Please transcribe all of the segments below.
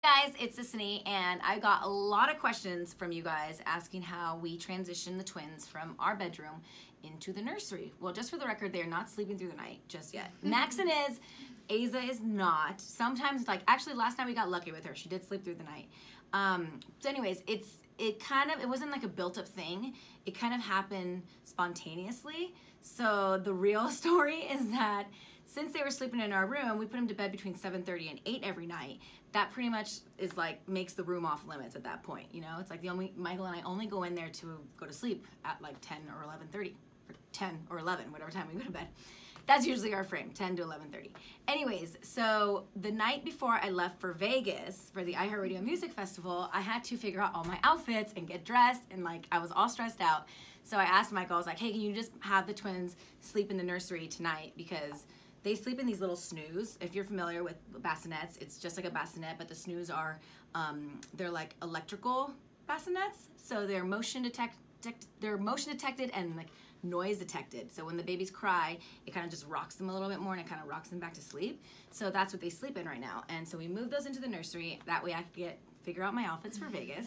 Guys, it's Sisanie, and I got a lot of questions from you guys asking how we transition the twins from our bedroom into the nursery. Well, just for the record, they're not sleeping through the night just yet. Maxon is, Aza is not. Sometimes, like, actually last night we got lucky with her. She did sleep through the night. So anyways, it wasn't like a built-up thing. It kind of happened spontaneously. So the real story is that since they were sleeping in our room, we put them to bed between 7:30 and 8 every night. That pretty much is like makes the room off limits at that point. You know, it's like Michael and I only go in there to go to sleep at like 10 or 11:30, or 10 or 11, whatever time we go to bed. That's usually our frame, 10 to 11:30. Anyways, so the night before I left for Vegas for the iHeartRadio Music Festival, I had to figure out all my outfits and get dressed, and like I was all stressed out. So I asked Michael, I was like, hey, can you just have the twins sleep in the nursery tonight, because they sleep in these little snooze. If you're familiar with bassinets, it's just like a bassinet, but the snooze are, they're like electrical bassinets. So they're motion detected and like noise detected. So when the babies cry, it kind of just rocks them a little bit more and it kind of rocks them back to sleep. So that's what they sleep in right now. And so we moved those into the nursery. That way I could figure out my outfits for Vegas.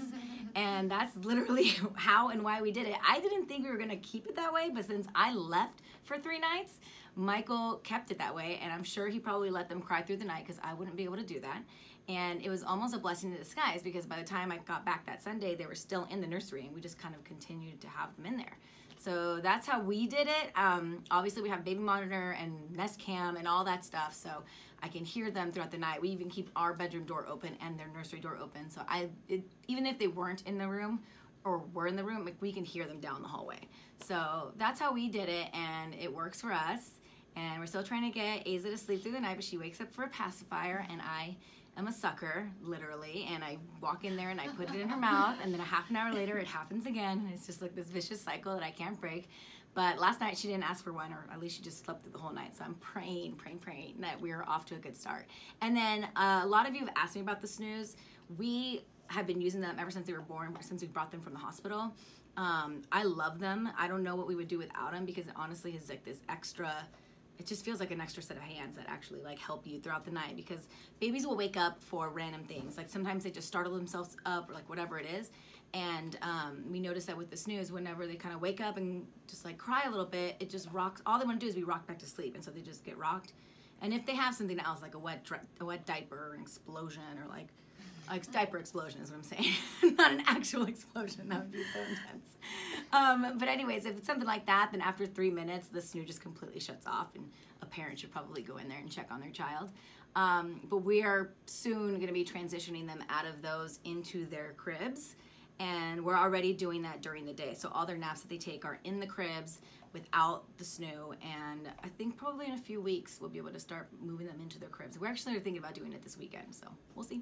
And that's literally how and why we did it. I didn't think we were gonna keep it that way, but since I left for 3 nights, Michael kept it that way, and I'm sure he probably let them cry through the night because I wouldn't be able to do that. And it was almost a blessing in disguise, because by the time I got back that Sunday, they were still in the nursery, and we just kind of continued to have them in there. So that's how we did it. Obviously, we have baby monitor and Nest Cam and all that stuff, so I can hear them throughout the night. We even keep our bedroom door open and their nursery door open, so even if they weren't in the room or were in the room, like, we can hear them down the hallway. So that's how we did it, and it works for us. And we're still trying to get Aza to sleep through the night, but she wakes up for a pacifier, and I am a sucker, literally, and I walk in there and I put it in her mouth, and then a half an hour later it happens again, and it's just like this vicious cycle that I can't break. But last night she didn't ask for one, or at least she just slept through the whole night, so I'm praying that we're off to a good start. And then a lot of you have asked me about the snooze. We have been using them ever since they were born, since we brought them from the hospital. I love them. I don't know what we would do without them, because it honestly is like this extra, it just feels like an extra set of hands that actually like help you throughout the night, because babies will wake up for random things. Like sometimes they just startle themselves up, or like whatever it is. And we notice that with the snooze, whenever they kind of wake up and just like cry a little bit, it just rocks. All they want to do is be rocked back to sleep, and so they just get rocked. And if they have something else, like a wet diaper or an explosion, or like diaper explosion is what I'm saying, not an actual explosion, that would be so intense. But anyways, if it's something like that, then after 3 minutes, the snooze just completely shuts off, and a parent should probably go in there and check on their child. But we are soon gonna be transitioning them out of those into their cribs, and we're already doing that during the day. So all their naps that they take are in the cribs without the snoo, and I think probably in a few weeks we'll be able to start moving them into their cribs. We're actually thinking about doing it this weekend, so we'll see.